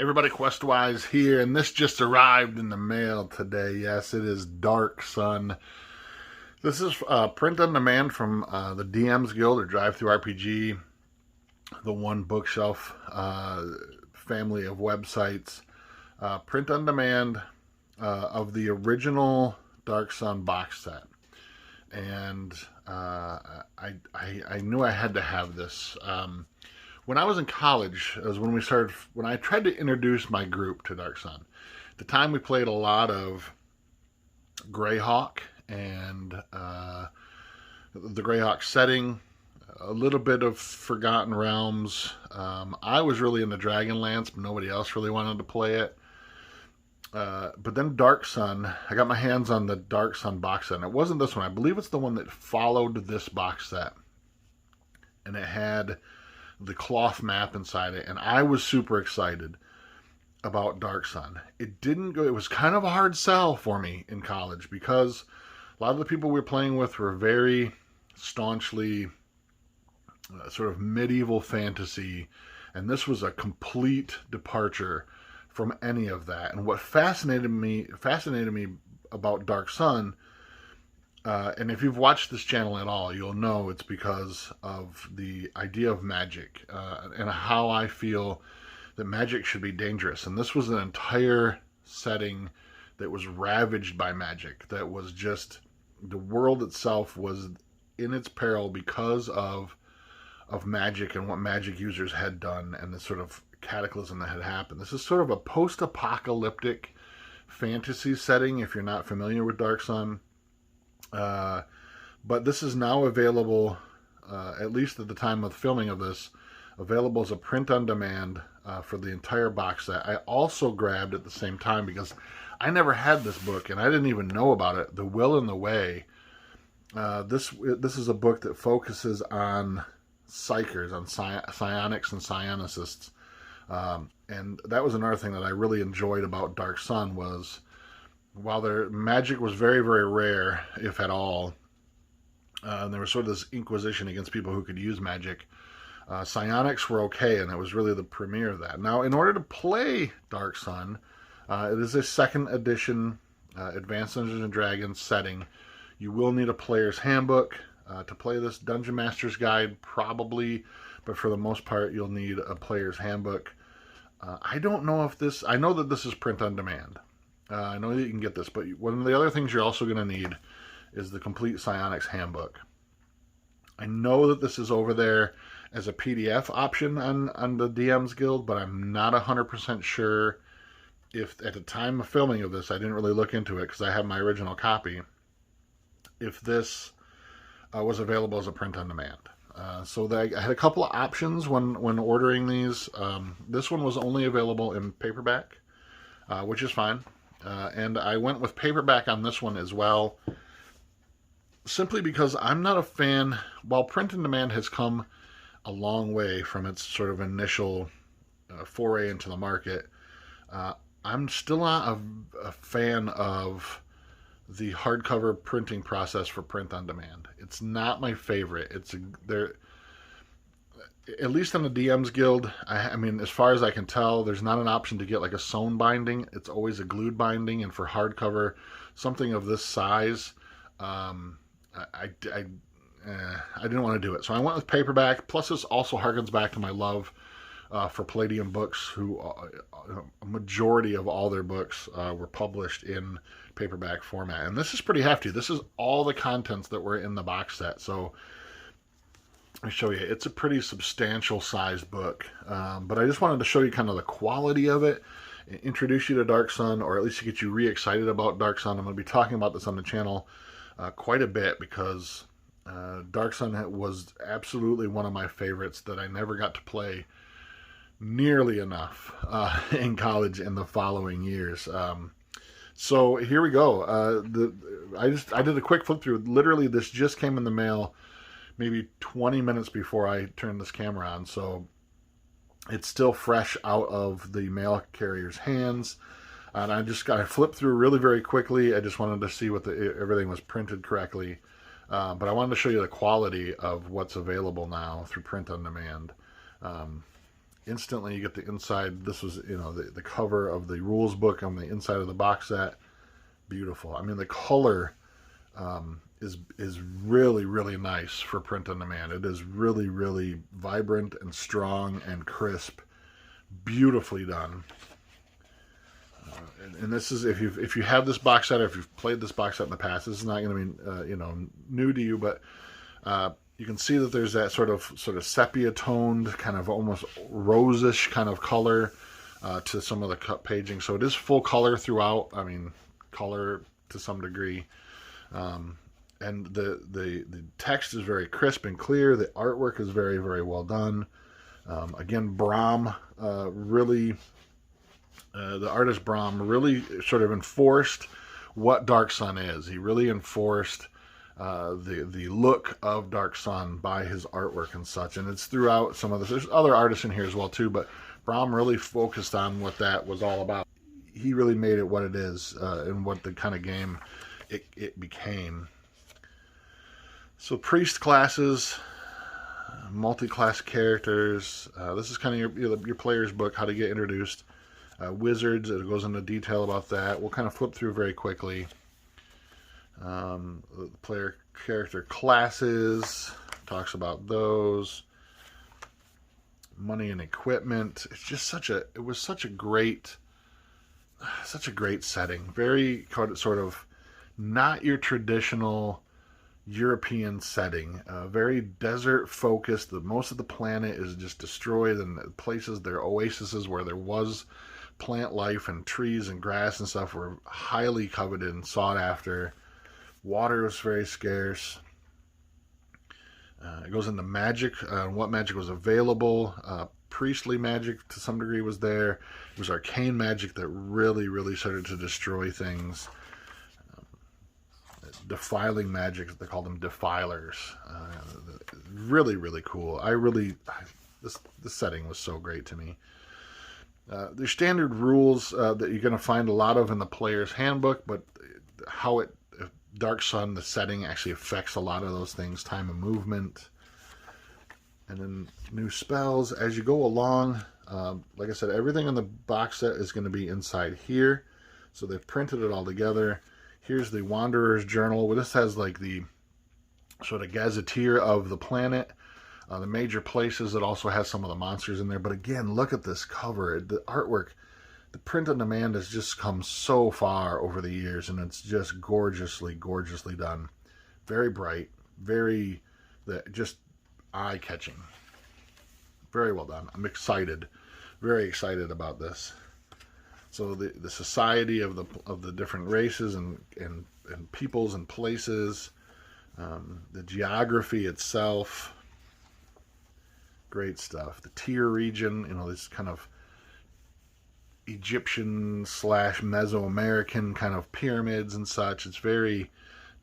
Everybody, Questwise here, and this just arrived in the mail today. Yes, it is Dark Sun. This is print on demand from the DM's Guild or Drive Through RPG, the One Bookshelf family of websites. Print on demand of the original Dark Sun box set. And I knew I had to have this. When I was in college, it was when I tried to introduce my group to Dark Sun. At the time, we played a lot of Greyhawk and the Greyhawk setting, a little bit of Forgotten Realms. I was really into Dragonlance, but nobody else really wanted to play it. But then Dark Sun, I got my hands on the Dark Sun box set. And it wasn't this one. I believe it's the one that followed this box set. And it had the cloth map inside it, and I was super excited about Dark Sun. It was kind of a hard sell for me in college because a lot of the people we were playing with were very staunchly sort of medieval fantasy, and this was a complete departure from any of that. And what fascinated me about Dark Sun, and if you've watched this channel at all, you'll know it's because of the idea of magic and how I feel that magic should be dangerous. And this was an entire setting that was ravaged by magic. That was just, the world itself was in its peril because of magic and what magic users had done and the sort of cataclysm that had happened. This is sort of a post-apocalyptic fantasy setting if you're not familiar with Dark Sun. But this is now available, at least at the time of filming of this, available as a print on demand for the entire box set. I also grabbed at the same time, because I never had this book and I didn't even know about it, The Will and the Way. This is a book that focuses on psychers, on psionics and psionicists. And that was another thing that I really enjoyed about Dark Sun was, while their magic was very, very rare, if at all, and there was sort of this inquisition against people who could use magic, psionics were okay, and it was really the premiere of that. Now, in order to play Dark Sun, it is a second edition Advanced Dungeons & Dragons setting. You will need a player's handbook to play this. Dungeon Master's Guide, probably, but for the most part, you'll need a player's handbook. I don't know if this... I know that this is print on demand. I know that you can get this, but one of the other things you're also going to need is the complete Psionics handbook. I know that this is over there as a PDF option on the DM's Guild, but I'm not 100% sure if, at the time of filming of this, I didn't really look into it because I have my original copy, if this was available as a print on demand. So I had a couple of options when ordering these. This one was only available in paperback, which is fine. And I went with paperback on this one as well, simply because I'm not a fan. While print on demand has come a long way from its sort of initial foray into the market, I'm still not a fan of the hardcover printing process for print on demand. It's not my favorite. At least on the DM's Guild, I mean, as far as I can tell, there's not an option to get like a sewn binding. It's always a glued binding, and for hardcover, something of this size, I didn't want to do it. So I went with paperback. Plus, this also harkens back to my love for Palladium Books, who a majority of all their books were published in paperback format. And this is pretty hefty. This is all the contents that were in the box set. So let me show you. It's a pretty substantial sized book, but I just wanted to show you kind of the quality of it, introduce you to Dark Sun, or at least to get you re-excited about Dark Sun. I'm going to be talking about this on the channel quite a bit because Dark Sun was absolutely one of my favorites that I never got to play nearly enough in college in the following years. So here we go. I did a quick flip through. Literally, this just came in the mail maybe 20 minutes before I turned this camera on, so it's still fresh out of the mail carrier's hands. And I flipped through really very quickly. I just wanted to see what everything was printed correctly. But I wanted to show you the quality of what's available now through print on demand. instantly you get the inside. This was, the cover of the rules book on the inside of the box set. Beautiful. I mean, the color is really, really nice for print on demand. It is really, really vibrant and strong and crisp. Beautifully done. And this is, if you have this box set, or if you've played this box set in the past, this is not going to be new to you, but you can see that there's that sort of sepia toned, kind of almost rosish kind of color to some of the cut paging. So it is full color throughout. I mean, color to some degree. And the text is very crisp and clear. The artwork is very, very well done. Again, Brahm really, the artist Brahm really sort of enforced what Dark Sun is. He really enforced the look of Dark Sun by his artwork and such. And it's throughout some of this. There's other artists in here as well too, but Brahm really focused on what that was all about. He really made it what it is, and what the kind of game it became. So priest classes, multi-class characters. This is kind of your player's book, how to get introduced. Wizards, it goes into detail about that. We'll kind of flip through very quickly. Player character classes, talks about those. Money and equipment. It's just it was such a great setting. Very sort of not your traditional European setting. Very desert focused. Most of the planet is just destroyed, and the places, their oases where there was plant life and trees and grass and stuff were highly coveted and sought after. Water was very scarce. It goes into magic, what magic was available. Priestly magic to some degree was there. It was arcane magic that really, really started to destroy things. Defiling magic, they call them defilers. Really, really cool. This setting was so great to me. There's standard rules that you're going to find a lot of in the player's handbook, but how Dark Sun, the setting, actually affects a lot of those things. Time and movement. And then new spells. As you go along, like I said, everything in the box set is going to be inside here. So they've printed it all together. Here's the Wanderer's Journal. Well, this has like the sort of gazetteer of the planet. The major places. It also has some of the monsters in there. But again, look at this cover. The artwork, the print on demand has just come so far over the years, and it's just gorgeously, gorgeously done. Very bright, just eye-catching. Very well done. I'm excited, very excited about this. So the society of the different races and peoples and places, the geography itself, great stuff. The Tyr region, this kind of Egyptian / Mesoamerican kind of pyramids and such. It's very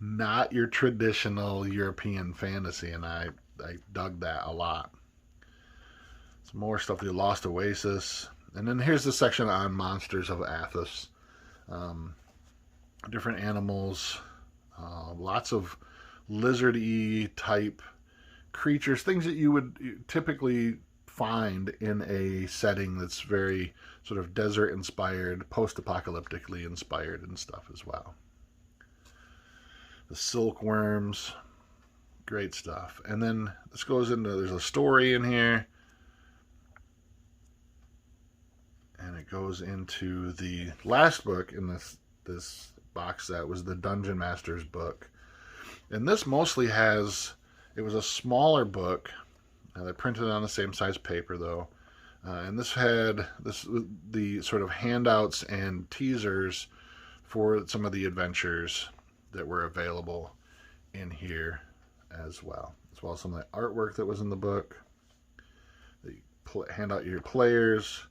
not your traditional European fantasy, and I dug that a lot. Some more stuff, the Lost Oasis. And then here's the section on monsters of Athens. Different animals, lots of lizard-y type creatures, things that you would typically find in a setting that's very sort of desert inspired, post-apocalyptically inspired and stuff as well. The silkworms, great stuff. And then this goes into, there's a story in here, and it goes into the last book in this box set was the Dungeon Master's book. And this mostly it was a smaller book. They printed it on the same size paper though. And this had the sort of handouts and teasers for some of the adventures that were available in here as well as some of the artwork that was in the book. They hand out your players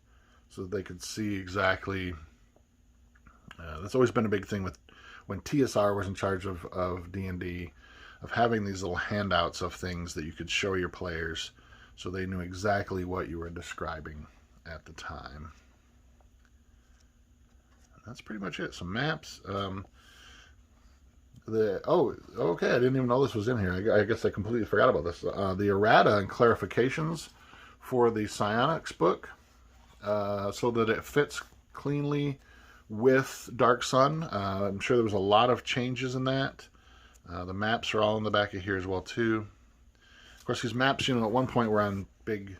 so that they could see exactly. That's always been a big thing with when TSR was in charge of D&D, of having these little handouts of things that you could show your players so they knew exactly what you were describing at the time. And that's pretty much it. Some maps. Okay, I didn't even know this was in here. I guess I completely forgot about this. The errata and clarifications for the Psionics book so that it fits cleanly with Dark Sun. I'm sure there was a lot of changes in that. The maps are all in the back of here as well too. Of course, these maps, you know, at one point were on big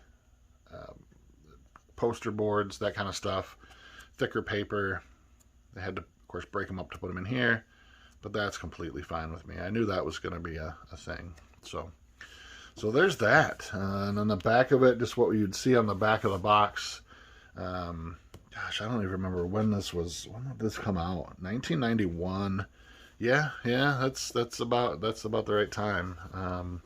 poster boards, that kind of stuff, thicker paper. They had to, of course, break them up to put them in here, but that's completely fine with me. I knew that was going to be a thing. So there's that. And on the back of it, just what you'd see on the back of the box. Gosh, I don't even remember when this was. When did this come out? 1991. Yeah, that's about the right time.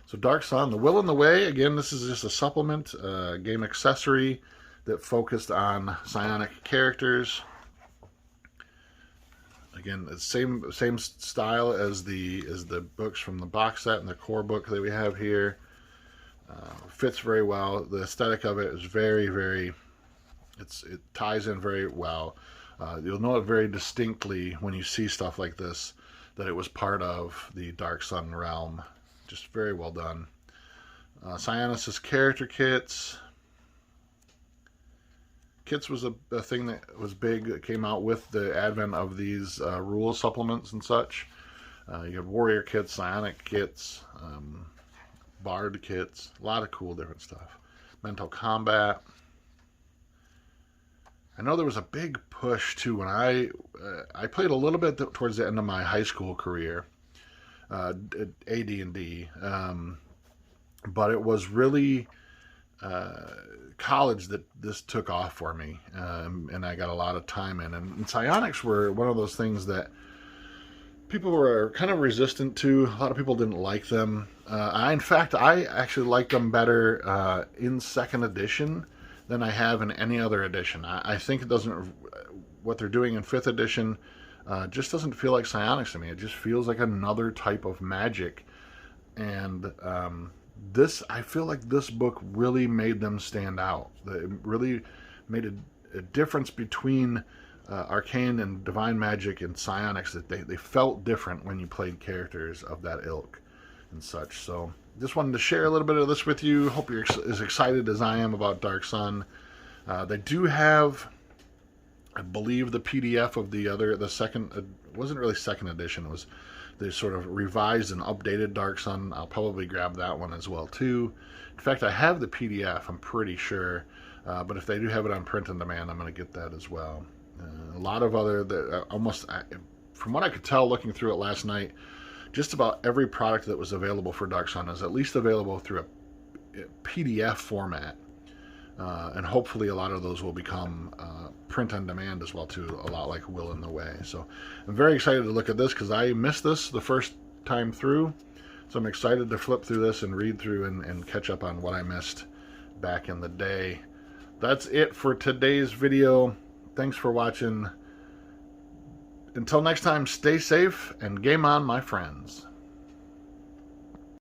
So Dark Sun, The Will and the Way. Again, this is just a supplement, game accessory that focused on psionic characters. Again, the same style as the books from the box set and the core book that we have here. Fits very well. The aesthetic of it is very, very. It ties in very well. You'll know it very distinctly when you see stuff like this that it was part of the Dark Sun realm. Just very well done. Psionic's character kits. Kits was a thing that was big that came out with the advent of these rule supplements and such. You have warrior kits, psionic kits, bard kits, a lot of cool different stuff. Mental combat. I know there was a big push too when I played a little bit towards the end of my high school career. AD&D, but it was really college that this took off for me, and I got a lot of time in. And psionics were one of those things that people were kind of resistant to. A lot of people didn't like them. In fact, I actually liked them better in second edition than I have in any other edition. I think it doesn't. What they're doing in fifth edition. Just doesn't feel like psionics to me. It just feels like another type of magic. And I feel like this book really made them stand out. It really made a difference between arcane and divine magic and psionics, that they felt different when you played characters of that ilk and such. So just wanted to share a little bit of this with you. Hope you're as excited as I am about Dark Sun. They do have, I believe, the PDF of the second, it wasn't really second edition, it was the sort of revised and updated Dark Sun. I'll probably grab that one as well too. In fact, I have the PDF, I'm pretty sure, but if they do have it on print on demand, I'm going to get that as well. A lot of other, from what I could tell looking through it last night, just about every product that was available for Dark Sun is at least available through a PDF format. And hopefully a lot of those will become print on demand as well too, a lot like Will and the Way. So I'm very excited to look at this because I missed this the first time through. So I'm excited to flip through this and read through and catch up on what I missed back in the day. That's it for today's video. Thanks for watching. Until next time, stay safe and game on, my friends.